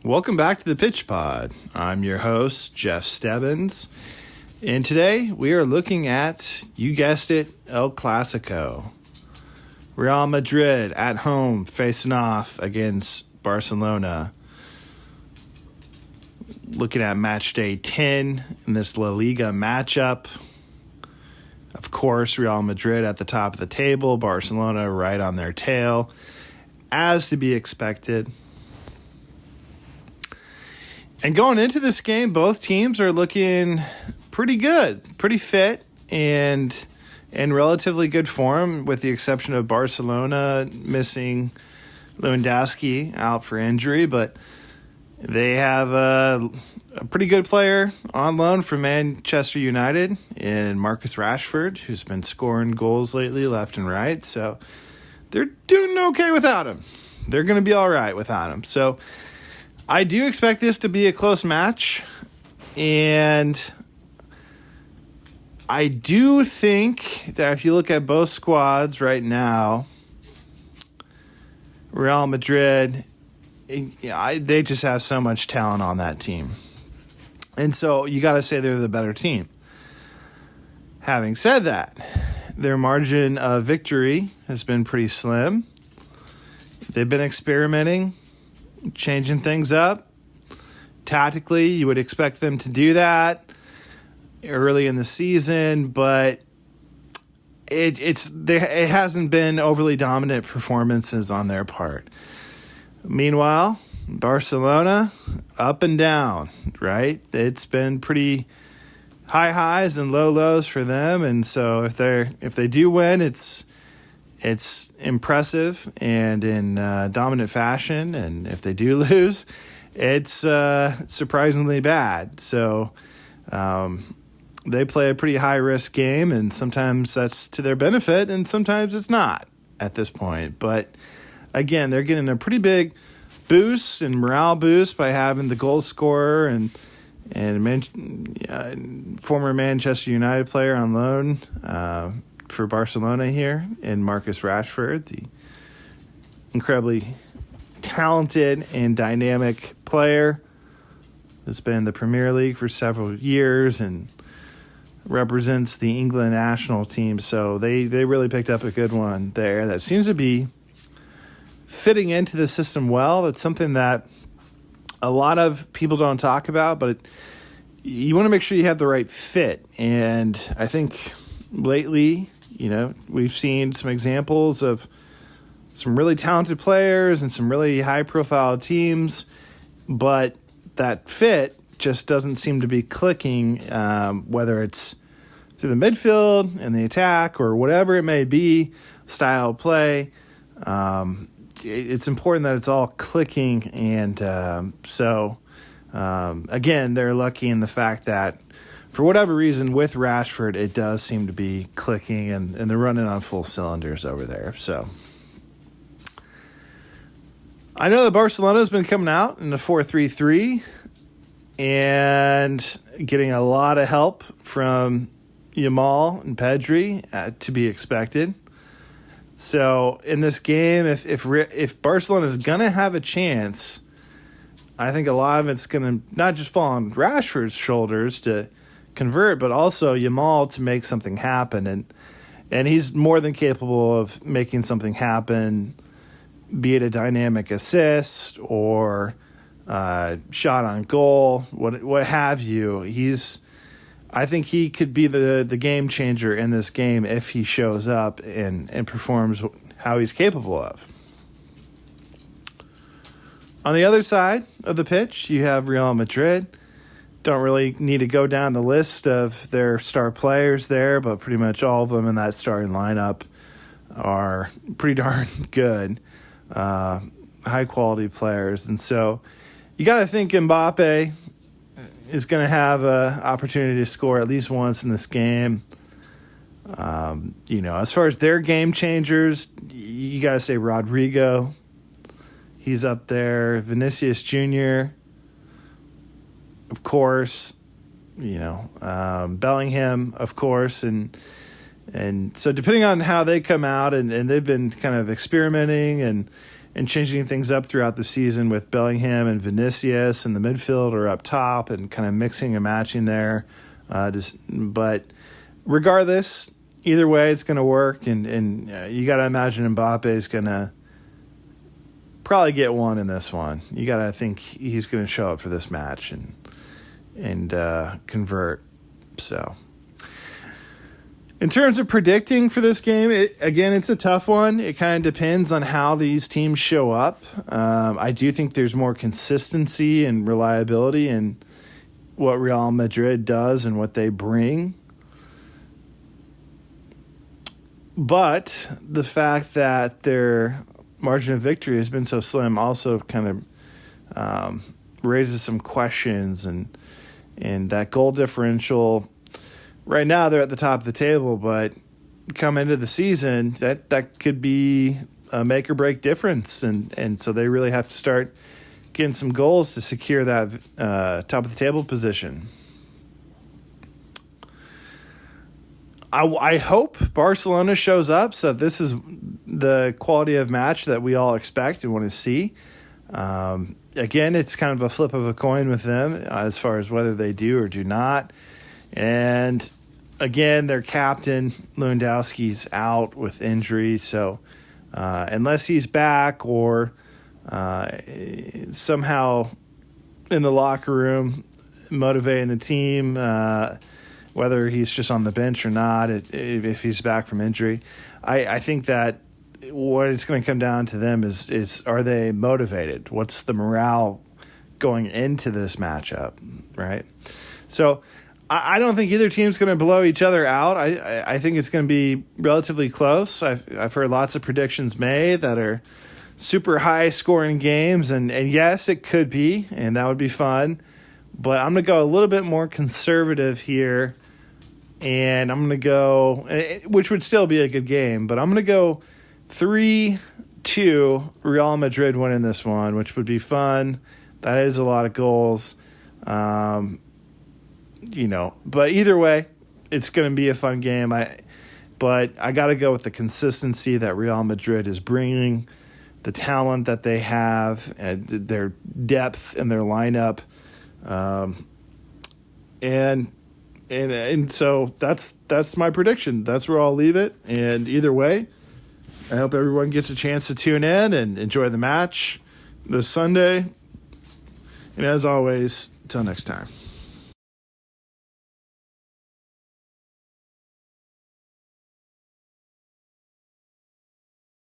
Welcome back to the Pitch Pod. I'm your host, Jeff Stebbins, and today we are looking at, you guessed it, El Clásico. Real Madrid at home facing off against Barcelona. Looking at match day 10 in this La Liga matchup. Of course, Real Madrid at the top of the table, Barcelona right on their tail, as to be expected. And going into this game, both teams are looking pretty good, pretty fit, and in relatively good form, with the exception of Barcelona missing Lewandowski out for injury. But they have a pretty good player on loan from Manchester United in Marcus Rashford, who's been scoring goals lately left and right. So they're doing okay without him. They're going to be all right without him. So I do expect this to be a close match, and I do think that if you look at both squads right now, Real Madrid, they just have so much talent on that team. And so you got to say they're the better team. Having said that, their margin of victory has been pretty slim. They've been experimenting, changing things up. Tactically, you would expect them to do that early in the season, but it hasn't been overly dominant performances on their part. Meanwhile, Barcelona, up and down, right? It's been pretty high highs and low lows for them, and so if they do win, it's impressive and in dominant fashion, and if they do lose, it's surprisingly bad. So they play a pretty high-risk game, and sometimes that's to their benefit, and sometimes it's not at this point. But again, they're getting a pretty big boost and morale boost by having the goal scorer and former Manchester United player on loan for Barcelona here in Marcus Rashford, the incredibly talented and dynamic player who's been in the Premier League for several years and represents the England national team. So they really picked up a good one there that seems to be fitting into the system well. That's something that a lot of people don't talk about, but you want to make sure you have the right fit. And I think lately, we've seen some examples of some really talented players and some really high-profile teams, but that fit just doesn't seem to be clicking, whether it's through the midfield and the attack or whatever it may be, style of play. It's important that it's all clicking, and again, they're lucky in the fact that for whatever reason, with Rashford, it does seem to be clicking, and they're running on full cylinders over there. So I know that Barcelona's been coming out in the 4-3-3 and getting a lot of help from Yamal and Pedri, to be expected. So in this game, if Barcelona is going to have a chance, I think a lot of it's going to not just fall on Rashford's shoulders to convert, but also Yamal to make something happen. And he's more than capable of making something happen, be it a dynamic assist or shot on goal, what have you. I think he could be the game changer in this game if he shows up and performs how he's capable of. On the other side of the pitch, you have Real Madrid. Don't really need to go down the list of their star players there, but pretty much all of them in that starting lineup are pretty darn good, high-quality players. And so you got to think Mbappe is going to have an opportunity to score at least once in this game. As far as their game changers, you got to say Rodrigo. He's up there. Vinicius Jr., of course. Bellingham, of course. And so depending on how they come out, and they've been kind of experimenting and and changing things up throughout the season with Bellingham and Vinicius and the midfield or up top and kind of mixing and matching there. But regardless, either way, it's going to work. And you got to imagine Mbappe is going to probably get one in this one. You got to think he's going to show up for this match and convert. So in terms of predicting for this game, it's a tough one. It kind of depends on how these teams show up. I do think there's more consistency and reliability in what Real Madrid does and what they bring. But the fact that their margin of victory has been so slim also kind of raises some questions, and that goal differential. Right now they're at the top of the table, but come into the season that could be a make or break difference, and so they really have to start getting some goals to secure that top of the table position. I hope Barcelona shows up, so this is the quality of match that we all expect and want to see. Again, it's kind of a flip of a coin with them as far as whether they do or do not. And again, their captain, Lewandowski's out with injury, so unless he's back or somehow in the locker room motivating the team, whether he's just on the bench or not, if he's back from injury. I think that what it's going to come down to them is are they motivated? What's the morale going into this matchup, right? So I don't think either team's going to blow each other out. I think it's going to be relatively close. I've heard lots of predictions made that are super high scoring games, and yes, it could be, and that would be fun. But I'm going to go a little bit more conservative here, and I'm going to go, which would still be a good game, but I'm going to go 3-2 Real Madrid winning this one, which would be fun. That is a lot of goals. But either way, it's going to be a fun game. But I got to go with the consistency that Real Madrid is bringing, the talent that they have, and their depth in their lineup. And so that's my prediction. That's where I'll leave it. And either way, I hope everyone gets a chance to tune in and enjoy the match this Sunday. And as always, until next time.